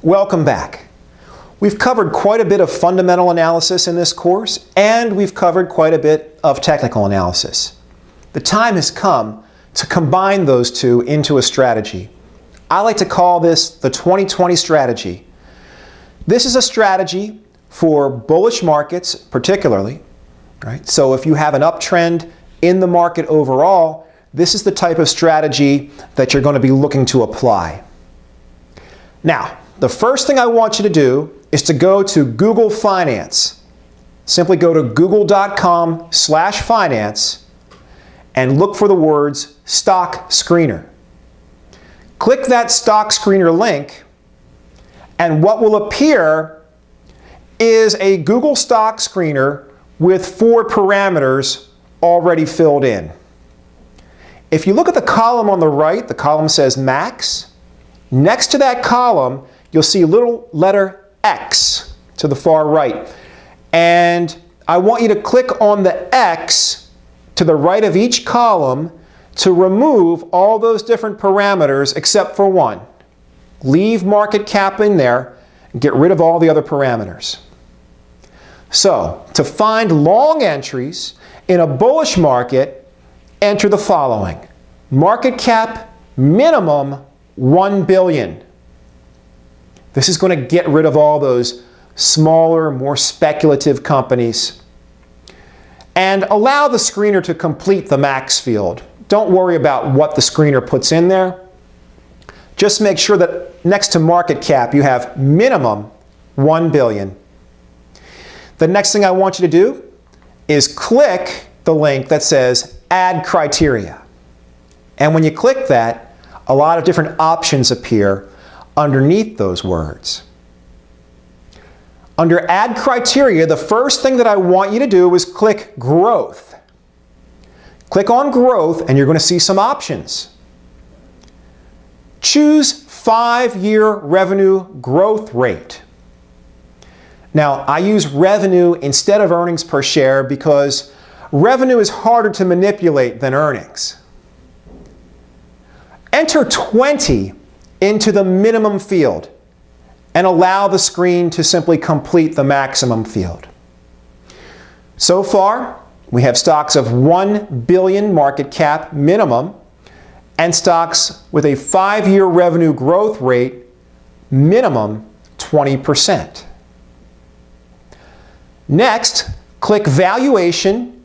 Welcome back. We've covered quite a bit of fundamental analysis in this course, and we've covered quite a bit of technical analysis. The time has come to combine those two into a strategy. I like to call this the 20/20 strategy. This is a strategy for bullish markets particularly, right? So if you have an uptrend in the market overall, this is the type of strategy that you're going to be looking to apply. Now, the first thing I want you to do is to go to Google Finance. Simply go to google.com/finance and look for the words Stock Screener. Click that Stock Screener link, and what will appear is a Google Stock Screener with 4 parameters already filled in. If you look at the column on the right, the column says Max. Next to that column, you'll see a little letter X to the far right. And I want you to click on the X to the right of each column to remove all those different parameters except for one. Leave market cap in there and get rid of all the other parameters. So, to find long entries in a bullish market, enter the following. Market cap minimum 1 billion. This is going to get rid of all those smaller, more speculative companies. And allow the screener to complete the max field. Don't worry about what the screener puts in there. Just make sure that next to market cap you have minimum 1 billion. The next thing I want you to do is click the link that says Add Criteria. And when you click that, a lot of different options appear underneath those words. Under Add Criteria, the first thing that I want you to do is click Growth. Click on Growth and you're going to see some options. Choose 5-year revenue growth rate. Now, I use revenue instead of earnings per share because revenue is harder to manipulate than earnings. Enter 20 into the minimum field and allow the screen to simply complete the maximum field. So far, we have stocks of 1 billion market cap minimum and stocks with a 5-year revenue growth rate minimum 20%. Next, click Valuation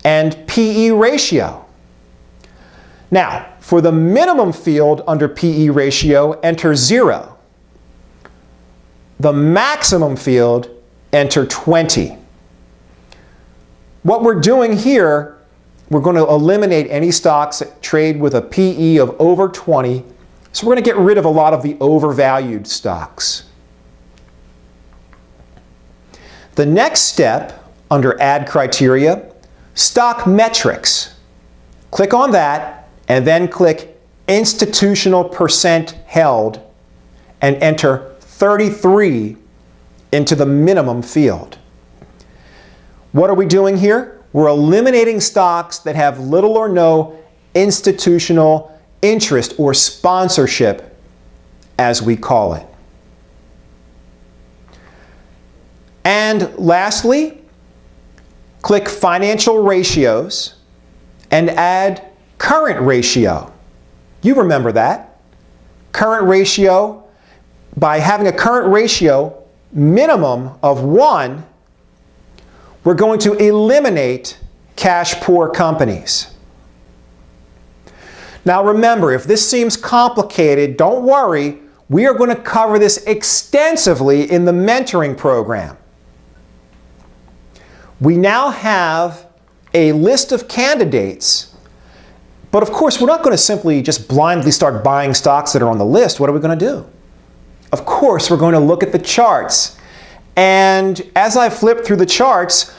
and PE ratio. Now, for the minimum field under PE ratio, enter 0. The maximum field, enter 20. What we're doing here, we're going to eliminate any stocks that trade with a PE of over 20. So we're going to get rid of a lot of the overvalued stocks. The next step under Add Criteria, Stock Metrics. Click on that and then click Institutional Percent Held and enter 33 into the minimum field. What are we doing here? We're eliminating stocks that have little or no institutional interest or sponsorship, as we call it. And lastly, click Financial Ratios and add Current Ratio. You remember that. Current ratio, by having a current ratio minimum of 1, we're going to eliminate cash poor companies. Now remember, if this seems complicated, don't worry. We are going to cover this extensively in the mentoring program. We now have a list of candidates, but of course we're not going to simply just blindly start buying stocks that are on the list. What are we going to do? Of course, we're going to look at the charts. And as I flip through the charts,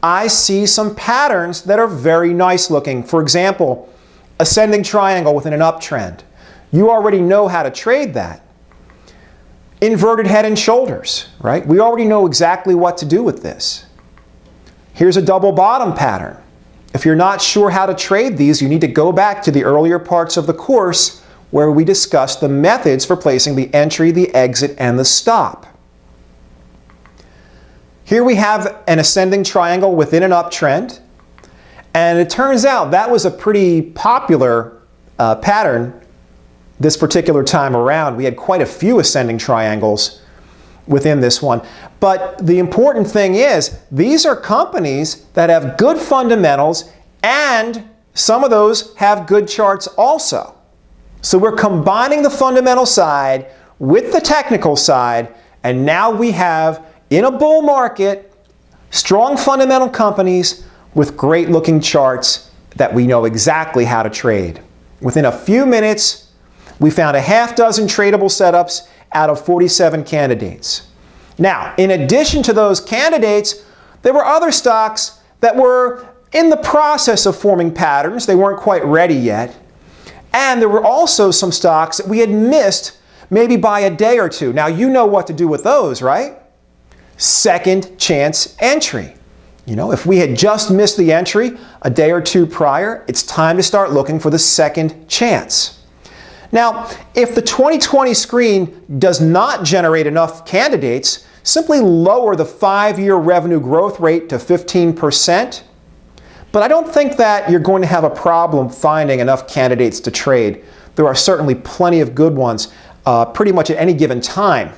I see some patterns that are very nice looking. For example, ascending triangle within an uptrend. You already know how to trade that. Inverted head and shoulders, right? We already know exactly what to do with this. Here's a double bottom pattern. If you're not sure how to trade these, you need to go back to the earlier parts of the course where we discuss the methods for placing the entry, the exit, and the stop. Here we have an ascending triangle within an uptrend, and it turns out that was a pretty popular pattern this particular time around. We had quite a few ascending triangles within this one. But the important thing is, these are companies that have good fundamentals, and some of those have good charts also. So we're combining the fundamental side with the technical side, and now we have, in a bull market, strong fundamental companies with great looking charts that we know exactly how to trade. Within a few minutes, we found a half dozen tradable setups out of 47 candidates. Now, in addition to those candidates, there were other stocks that were in the process of forming patterns. They weren't quite ready yet. And there were also some stocks that we had missed maybe by a day or two. Now, you know what to do with those, right? Second chance entry. You know, if we had just missed the entry a day or two prior, it's time to start looking for the second chance. Now, if the 2020 screen does not generate enough candidates, simply lower the 5-year revenue growth rate to 15%. But I don't think that you're going to have a problem finding enough candidates to trade. There are certainly plenty of good ones pretty much at any given time.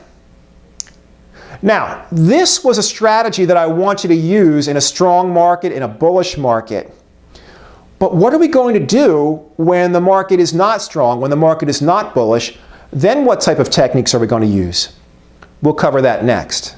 Now, this was a strategy that I want you to use in a strong market, in a bullish market. But what are we going to do when the market is not strong, when the market is not bullish? Then what type of techniques are we going to use? We'll cover that next.